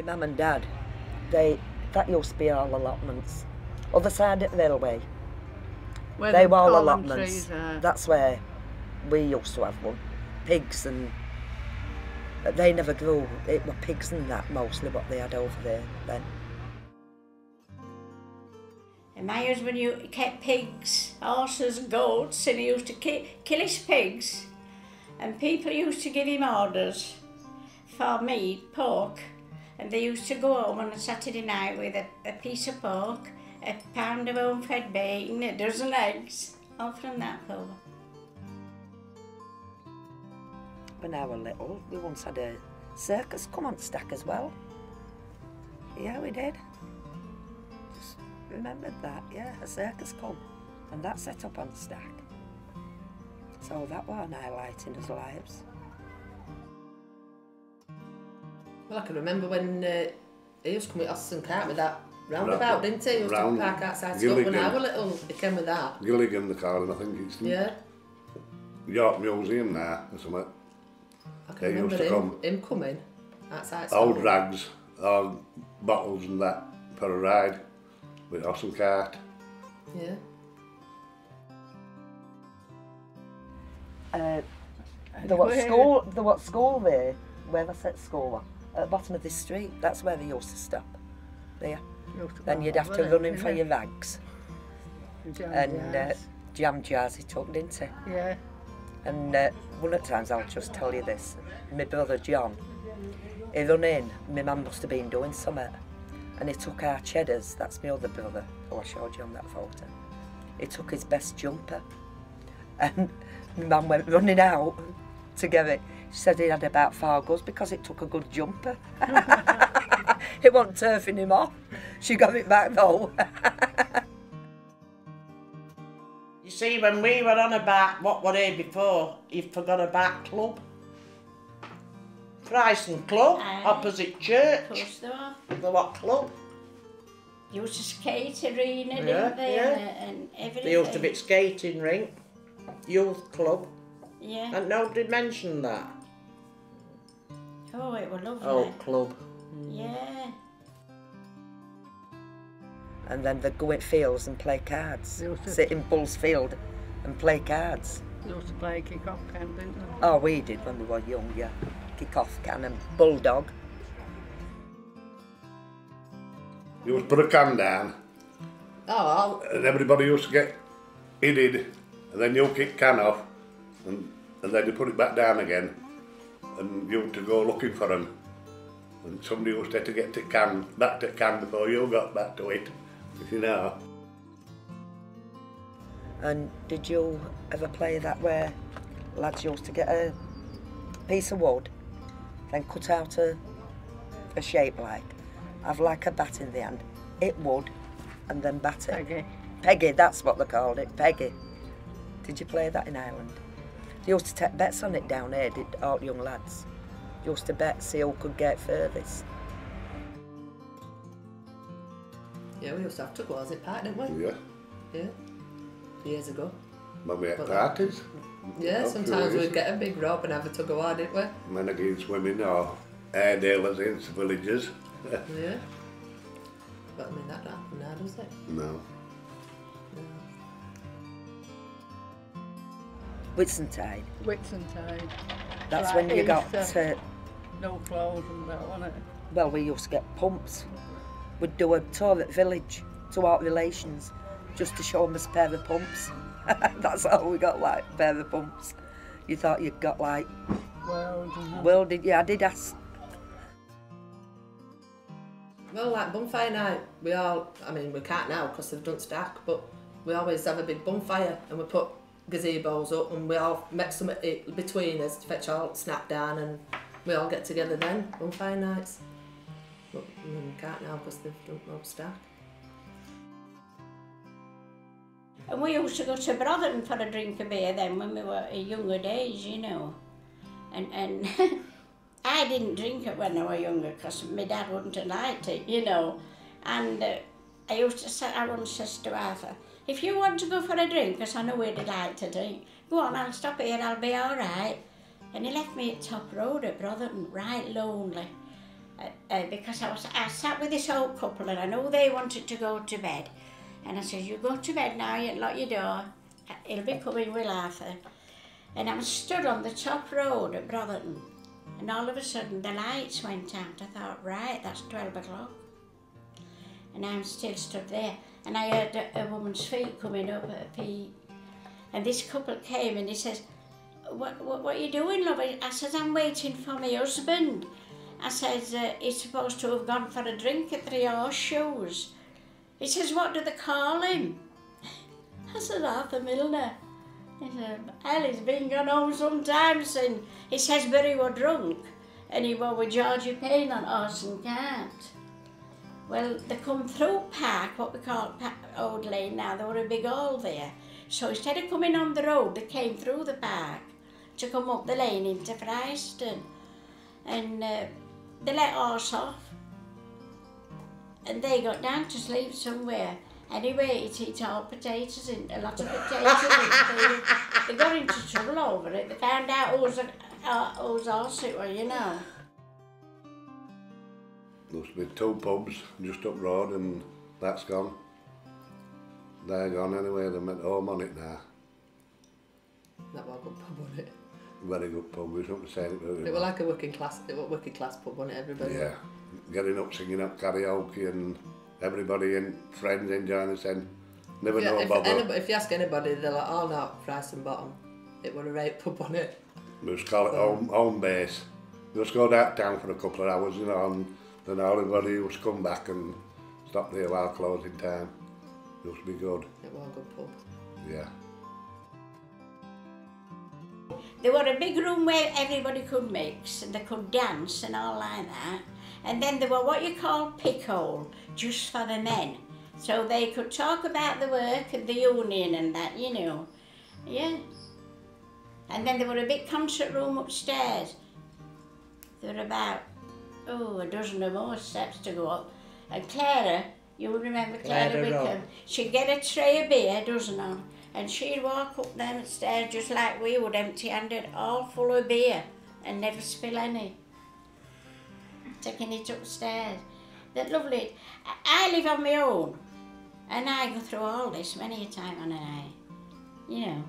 mum and dad, that used to be all allotments. Other side of the railway, Where they the were all palm allotments. trees are. That's where we used to have one. Pigs, and they never grew. It were pigs and that mostly what they had over there then. And my husband kept pigs, horses and goats, and he used to kill his pigs. And people used to give him orders for meat, pork, and they used to go home on a Saturday night with a piece of pork, a pound of home-fed bacon, a dozen eggs, all from that pub. When I was little, we once had a circus come on Stack as well. Yeah, we did. Just remembered that, yeah, a circus come, and that set up on Stack. So that was an highlight in his lives. Well, I can remember when he used to come with us and cart with that roundabout, didn't he? He used to park outside school when I was little. He came with that. Gilligan, the car, I think it's Yeah. York Museum now, or something. I can remember him coming outside school. Old rags, old bottles and that for a ride with horse and cart. Yeah. There was school there, where they set school was, at the bottom of this street. That's where they used to stop. There. Then you'd have to run in for your rags. And jam jars he took, didn't he? Yeah. And one of the times, I'll just tell you this, my brother John, he run in, my mum must have been doing something, and he took our cheddars, that's my other brother, who I showed you on that photo. He took his best jumper, and my mum went running out to get it. She said he had about 4 goes because it took a good jumper. It wasn't turfing him off. She got it back though. You see, when we were on about what were here before, you forgot about club. Bryson Club, opposite church. Of course they were. The what club? There was a skate arena, didn't they? Yeah. And everything. There used to be skating rink, youth club, Yeah. and nobody mentioned that. Oh, it was lovely. Oh, club. Yeah. And then they'd go in fields and play cards. They used to- Sit in Bull's Field and play cards. They used to play kick-off can, didn't they? Oh, we did when we were young, yeah. Kick-off can and bulldog. You would put a can down, Oh, and everybody used to get headed, and then you'll kick can off, and then you put it back down again, and you had to go looking for them. And somebody used to get to back to can before you got back to it, you know. And did you ever play that where lads used to get a piece of wood, then cut out a shape like, have like a bat in the hand, hit wood, and then bat it? Peggy. Peggy, that's what they called it, Peggy. Did you play that in Ireland? They used to take bets on it down here, did all young lads. They used to bet, see who could get furthest. yeah, we used to have to go as it park, didn't we? Yeah, Yeah. Years ago. when we had But- parties, Yeah, Oh, sometimes sure we'd is. get a big rope and have a tug of war, didn't we? men against women or Airedales against villagers. Yeah. But I mean, that don't happen now, does it? No. Whitsuntide, Whitsuntide. that's Right, when you got Easter. to, No clothes and that, wasn't it? well, we used to get pumps. We'd do a tour at village to our relations just to show them a pair of pumps. That's all we got, like, a pair of pumps. You thought you'd got like, well, did you? I did ask. Well, like bonfire night, we can't now because they've done stack, but we always have a big bonfire and we put gazebos up and we all make some between us to fetch all snap down and we all get together then, bonfire nights. But we can't now because they've done no stack. And we used to go to Brotherton for a drink of beer then when we were in younger days, you know. And I didn't drink it when I was younger because my dad wouldn't have liked it, you know. And I used to say, I once says to Arthur, if you want to go for a drink, because I know where they like to drink, go on, I'll stop here, I'll be all right. And he left me at Top Road at Brotherton, right lonely. because I sat with this old couple and I know they wanted to go to bed. And I said, you go to bed now, you lock your door. He'll be coming, Will Arthur. And I was stood on the top road at Brotherton. And all of a sudden the lights went out. I thought, right, that's 12 o'clock. And I'm still stood there. And I heard a woman's feet coming up at a pee. And this couple came and he says, what are you doing, love? I said, I'm waiting for my husband. I said, he's supposed to have gone for a drink at Three Horseshoes. He says, what do they call him? I said, Arthur Milner. He said, hell, he's been gone home some time since. He says, but he were drunk. And he were with Georgie Payne on horse and cart. Well, they come through Park, what we call Old Lane now, there were a big hall there. So instead of coming on the road, they came through the park to come up the lane into Fryston. And they let horse off. And they got down to sleep somewhere. Anyway, it eat all potatoes, a lot of potatoes. They got into trouble over it. They found out whose horse it was, you know. There's been 2 pubs just up road and that's gone. They're gone anyway, they went home on it now. That was a good pub, wasn't it? Very good pub, we something saying it. It was like a working class pub, wasn't it, everybody? Yeah, getting up, singing up karaoke and everybody and friends enjoying the scene. Never know about If you ask anybody, they're like, oh no, Fryston Bottom. It was a right pub, wasn't it? We just call it home base. Just go downtown for a couple of hours, you know, and then everybody was come back and stop there while closing time. Just be good. It was a good pub. Yeah. There were a big room where everybody could mix and they could dance and all like that. And then there were what you call pickhole, just for the men. So they could talk about the work and the union and that, you know. Yeah. And then there were a big concert room upstairs. There were about, a dozen or more steps to go up. And Clara, you will remember Clara Wickham, she'd get a tray of beer, a dozen on, and she'd walk up them stairs just like we would, empty-handed, all full of beer, and never spill any. Taking it upstairs. That lovely. I live on my own, and I go through all this many a time on a night, you know.